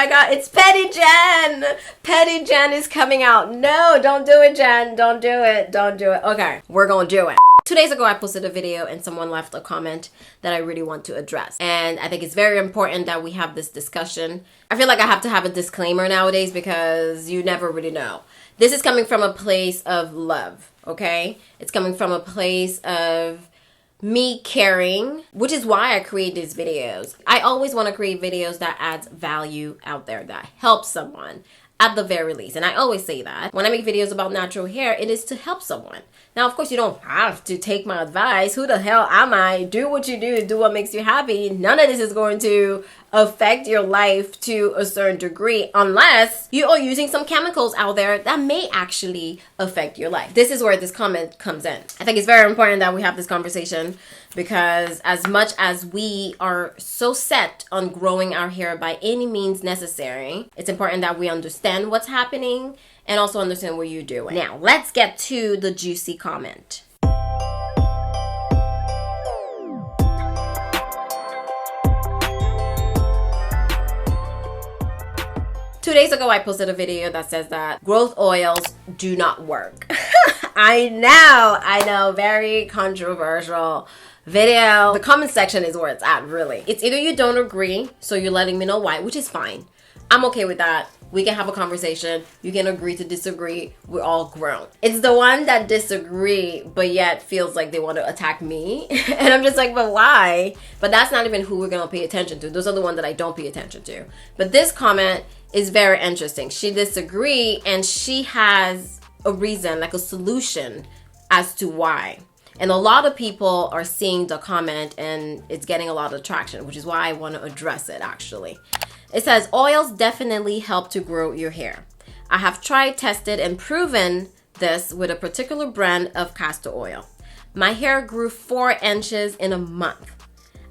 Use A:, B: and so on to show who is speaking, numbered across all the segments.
A: my god, it's Petty Jenn. Petty Jenn is coming out. No, don't do it, Jenn. Don't do it. Don't do it. Okay, we're gonna do it. 2 days ago, I posted a video and someone left a comment that I really want to address. And I think it's very important that we have this discussion. I feel like I have to have a disclaimer nowadays because you never really know. This is coming from a place of love, okay? It's coming from a place of me caring, which is why I create these videos. I always want to create videos that adds value out there, that helps someone at the very least. And I always say that when I make videos about natural hair, it is to help someone. Now, of course, you don't have to take my advice. Who the hell am I? Do what you do what makes you happy. None of this is going to affect your life to a certain degree unless you are using some chemicals out there that may actually affect your life. This is where this comment comes in. I think it's very important that we have this conversation because as much as we are so set on growing our hair by any means necessary, it's important that we understand what's happening and also understand what you're doing. Now, let's get to the juicy comment. Two days ago, I posted a video that says that growth oils do not work. I know, very controversial video. The comment section is where it's at, really. It's either you don't agree, so you're letting me know why, which is fine. I'm okay with that. We can have a conversation. You can agree to disagree. We're all grown. It's the one that disagree, but yet feels like they want to attack me. And I'm just like, but why? But that's not even who we're going to pay attention to. Those are the ones that I don't pay attention to. But this comment is very interesting. She disagreed and she has a reason, like a solution as to why. And a lot of people are seeing the comment and it's getting a lot of traction, which is why I want to address it actually. It says, oils definitely help to grow your hair. I have tried, tested, and proven this with a particular brand of castor oil. My hair grew 4 inches in a month.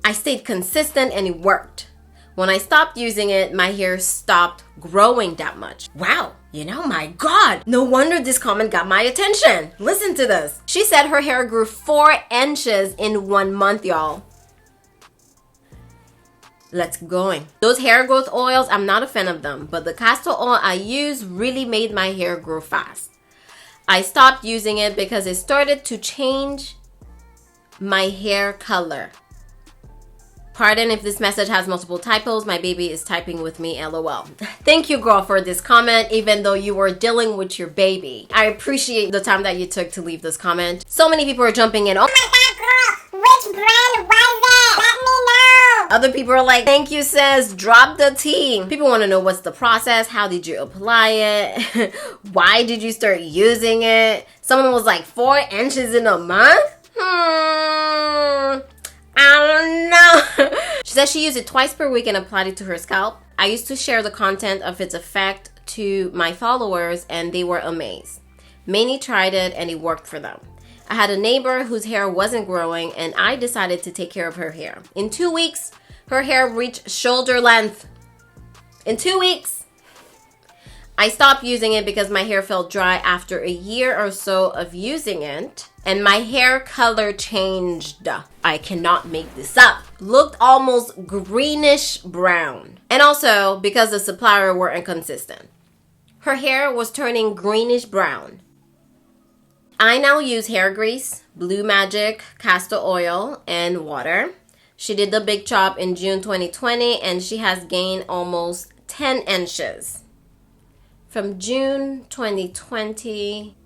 A: I stayed consistent and it worked. When I stopped using it, my hair stopped growing that much. Wow, my God. No wonder this comment got my attention. Listen to this. She said her hair grew 4 inches in 1 month, y'all. Let's keep going. Those hair growth oils, I'm not a fan of them, but the castor oil I use really made my hair grow fast. I stopped using it because it started to change my hair color. Pardon if this message has multiple typos. My baby is typing with me, LOL. Thank you, girl, for this comment, even though you were dealing with your baby. I appreciate the time that you took to leave this comment. So many people are jumping in. Oh my God, girl, which brand was it? Let me know. Other people are like, thank you, sis. Drop the tea. People want to know what's the process. How did you apply it? Why did you start using it? Someone was like 4 inches in a month? I don't know. She said she used it twice per week and applied it to her scalp. I used to share the content of its effect to my followers and they were amazed. Many tried it and it worked for them. I had a neighbor whose hair wasn't growing and I decided to take care of her hair. In 2 weeks, her hair reached shoulder length. In 2 weeks. I stopped using it because my hair felt dry after a year or so of using it. And my hair color changed. I cannot make this up. Looked almost greenish brown. And also because the supplier were inconsistent. Her hair was turning greenish brown. I now use hair grease, Blue Magic, castor oil, and water. She did the big chop in June 2020 and she has gained almost 10 inches. From June 2020...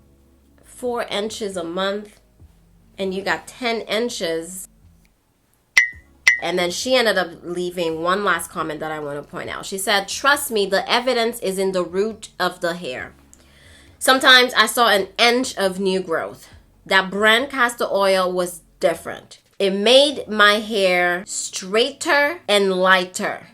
A: 4 inches a month and you got 10 inches. And then she ended up leaving one last comment that I want to point out. She said, trust me, the evidence is in the root of the hair. Sometimes I saw an inch of new growth. That brand castor oil was different. It made my hair straighter and lighter.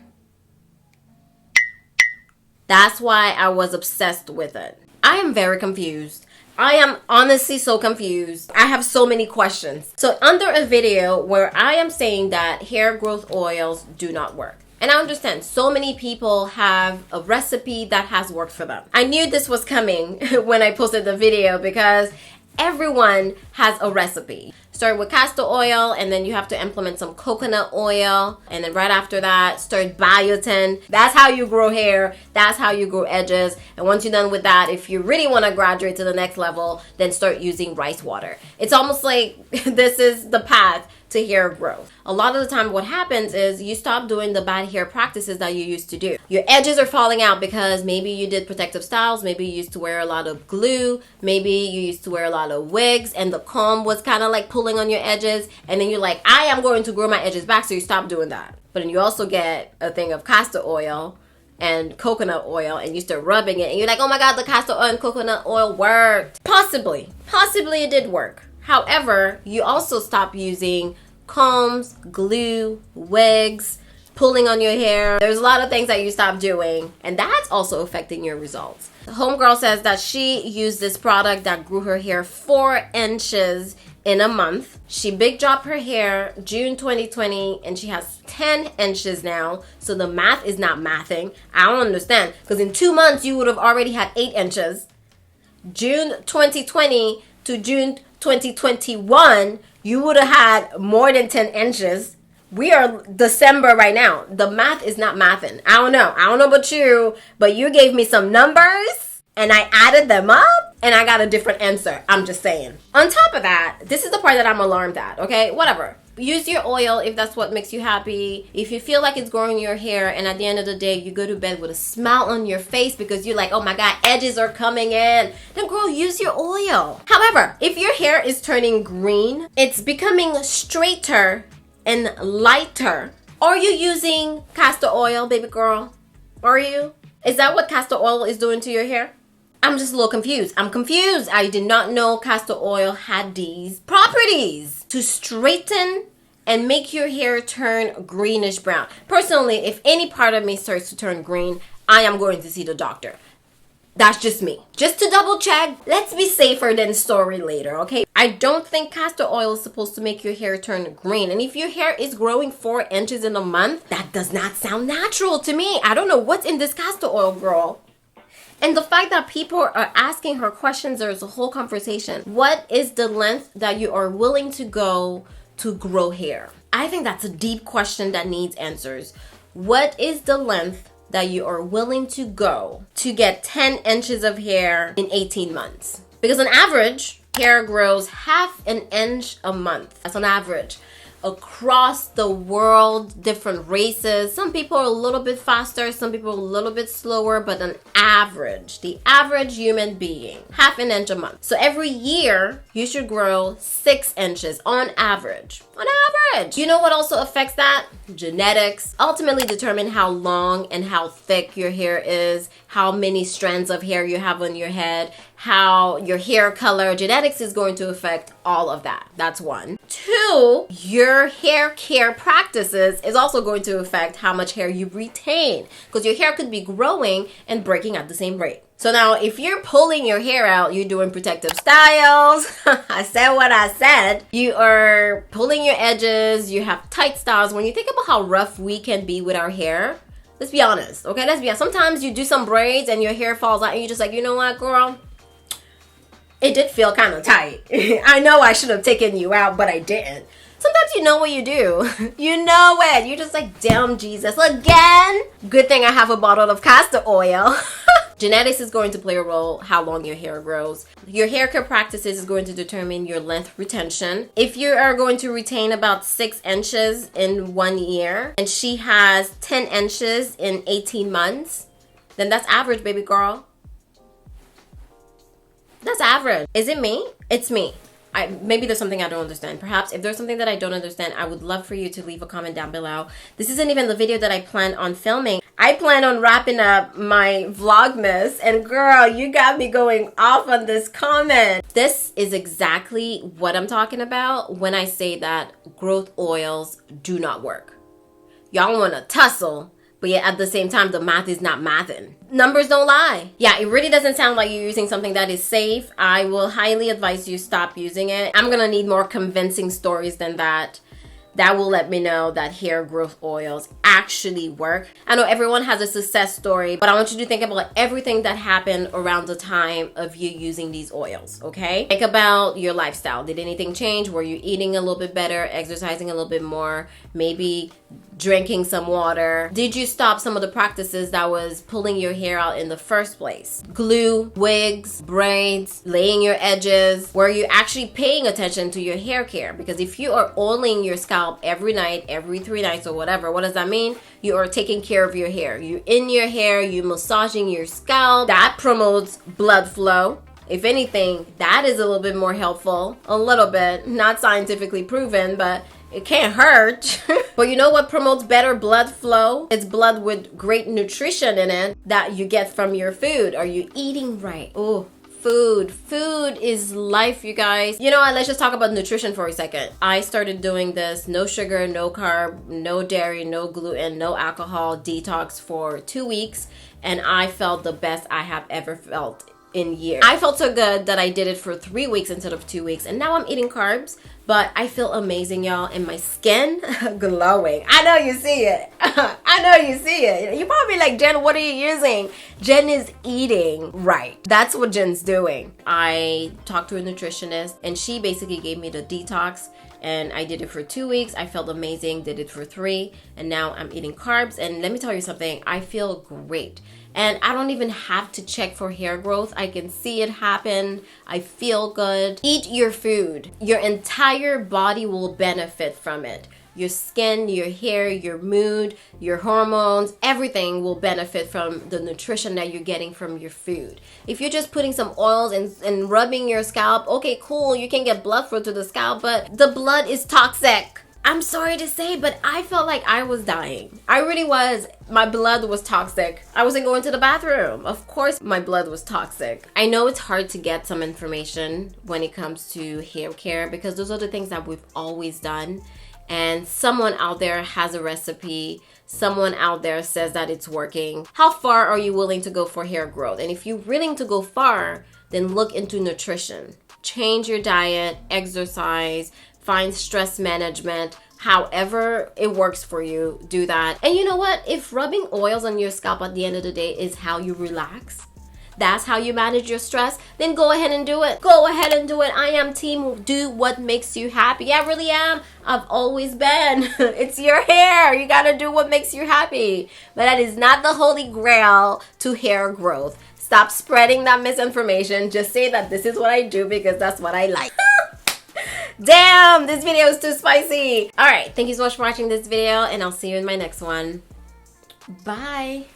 A: That's why I was obsessed with it. I am very confused. I am honestly so confused. I have so many questions. So under a video where I am saying that hair growth oils do not work. And I understand so many people have a recipe that has worked for them. I knew this was coming when I posted the video because Everyone has a recipe. Start with castor oil, and then you have to implement some coconut oil, and then right after that start biotin. That's how you grow hair, that's how you grow edges. And once you're done with that, if you really want to graduate to the next level, then start using rice water. It's almost like this is the path to hair growth. A lot of the time what happens is you stop doing the bad hair practices that you used to do. Your edges are falling out because maybe you did protective styles, maybe you used to wear a lot of glue, maybe you used to wear a lot of wigs and the comb was kind of like pulling on your edges, and then you're like, I am going to grow my edges back, so you stop doing that. But then you also get a thing of castor oil and coconut oil, and you start rubbing it and you're like, oh my god, the castor oil and coconut oil worked. Possibly it did work. However, you also stop using combs, glue, wigs, pulling on your hair. There's a lot of things that you stop doing, and that's also affecting your results. The homegirl says that she used this product that grew her hair 4 inches in a month. She big dropped her hair June 2020, and she has 10 inches now. So the math is not mathing. I don't understand, because in 2 months you would have already had 8 inches. June 2020 to June 2021, you would have had more than 10 inches. We are December right now. The math is not mathing. I don't know about you, but you gave me some numbers and I added them up and I got a different answer. I'm just saying. On top of that, this is the part that I'm alarmed at, okay? Whatever. Use your oil if that's what makes you happy. If you feel like it's growing your hair and at the end of the day you go to bed with a smile on your face because you're like, oh my god, edges are coming in, then girl, use your oil. However, if your hair is turning green, it's becoming straighter and lighter, are you using castor oil, baby girl? Are you? Is that what castor oil is doing to your hair? I'm just a little confused. I'm confused. I did not know castor oil had these properties to straighten and make your hair turn greenish brown. Personally, if any part of me starts to turn green, I am going to see the doctor. That's just me. Just to double check, let's be safer than sorry later, okay? I don't think castor oil is supposed to make your hair turn green. And if your hair is growing 4 inches in a month, that does not sound natural to me. I don't know what's in this castor oil, girl. And the fact that people are asking her questions, there's a whole conversation. What is the length that you are willing to go to grow hair? I think that's a deep question that needs answers. What is the length that you are willing to go to get 10 inches of hair in 18 months? Because on average, hair grows half an inch a month. That's on average. Across the world, different races. Some people are a little bit faster, some people are a little bit slower, but on average, the average human being, half an inch a month. So every year, you should grow 6 inches on average. On average. You know what also affects that? Genetics. Ultimately determine how long and how thick your hair is, how many strands of hair you have on your head, how your hair color. Genetics is going to affect all of that. That's one. 2, your hair care practices is also going to affect how much hair you retain, because your hair could be growing and breaking at the same rate. So now if you're pulling your hair out, you're doing protective styles. I said what I said. You are pulling your edges, you have tight styles. When you think about how rough we can be with our hair, let's be honest, okay? Let's be honest. Sometimes you do some braids and your hair falls out and you're just like, you know what, girl? It did feel kind of tight. I know I should have taken you out, but I didn't. Sometimes you know what you do. You know it. You're just like, damn Jesus, again? Good thing I have a bottle of castor oil. Genetics is going to play a role how long your hair grows. Your hair care practices is going to determine your length retention. If you are going to retain about 6 inches in 1 year and she has 10 inches in 18 months, then that's average, baby girl. That's average. Is it me? It's me. Maybe there's something I don't understand. Perhaps if there's something that I don't understand, I would love for you to leave a comment down below. This isn't even the video that I plan on filming. I plan on wrapping up my Vlogmas, and girl, you got me going off on this comment. This is exactly what I'm talking about when I say that growth oils do not work. Y'all want to tussle, but yet at the same time, the math is not mathing. Numbers don't lie. Yeah, it really doesn't sound like you're using something that is safe. I will highly advise you stop using it. I'm gonna need more convincing stories than that. That will let me know that hair growth oils actually work. I know everyone has a success story, but I want you to think about everything that happened around the time of you using these oils, okay? Think about your lifestyle. Did anything change? Were you eating a little bit better, exercising a little bit more, maybe drinking some water? Did you stop some of the practices that was pulling your hair out in the first place? Glue, wigs, braids, laying your edges. Were you actually paying attention to your hair care? Because if you are oiling your scalp every night, every 3 nights or whatever, what does that mean? You are taking care of your hair. You're in your hair, you're massaging your scalp. That promotes blood flow. If anything, that is a little bit more helpful. A little bit. Not scientifically proven, but it can't hurt. But you know what promotes better blood flow? It's blood with great nutrition in it that you get from your food. Are you eating right? Oh, food. Food is life, you guys. You know what? Let's just talk about nutrition for a second. I started doing this no sugar, no carb, no dairy, no gluten, no alcohol detox for 2 weeks. And I felt the best I have ever felt in years. I felt so good that I did it for 3 weeks instead of 2 weeks. And now I'm eating carbs, but I feel amazing, y'all. And my skin glowing. I know you see it. I know you see it. You're probably like, Jen, what are you using? Jen is eating right. That's what Jen's doing. I talked to a nutritionist and she basically gave me the detox. And I did it for 2 weeks. I felt amazing. Did it for 3. And now I'm eating carbs. And let me tell you something. I feel great. And I don't even have to check for hair growth. I can see it happen. I feel good. Eat your food. Your entire body will benefit from it. Your skin, your hair, your mood, your hormones, everything will benefit from the nutrition that you're getting from your food. If you're just putting some oils and rubbing your scalp, okay, cool, you can get blood flow to the scalp, but the blood is toxic. I'm sorry to say, but I felt like I was dying. I really was. My blood was toxic. I wasn't going to the bathroom. Of course, my blood was toxic. I know it's hard to get some information when it comes to hair care because those are the things that we've always done. And someone out there has a recipe. Someone out there says that it's working. How far are you willing to go for hair growth? And if you're willing to go far, then look into nutrition. Change your diet, exercise, find stress management. However it works for you, do that. And you know what? If rubbing oils on your scalp at the end of the day is how you relax, that's how you manage your stress, then go ahead and do it. Go ahead and do it. I am team do what makes you happy. I really am. I've always been. It's your hair. You gotta do what makes you happy. But that is not the holy grail to hair growth. Stop spreading that misinformation. Just say that this is what I do because that's what I like. Damn, this video is too spicy. All right, thank you so much for watching this video and I'll see you in my next one. Bye.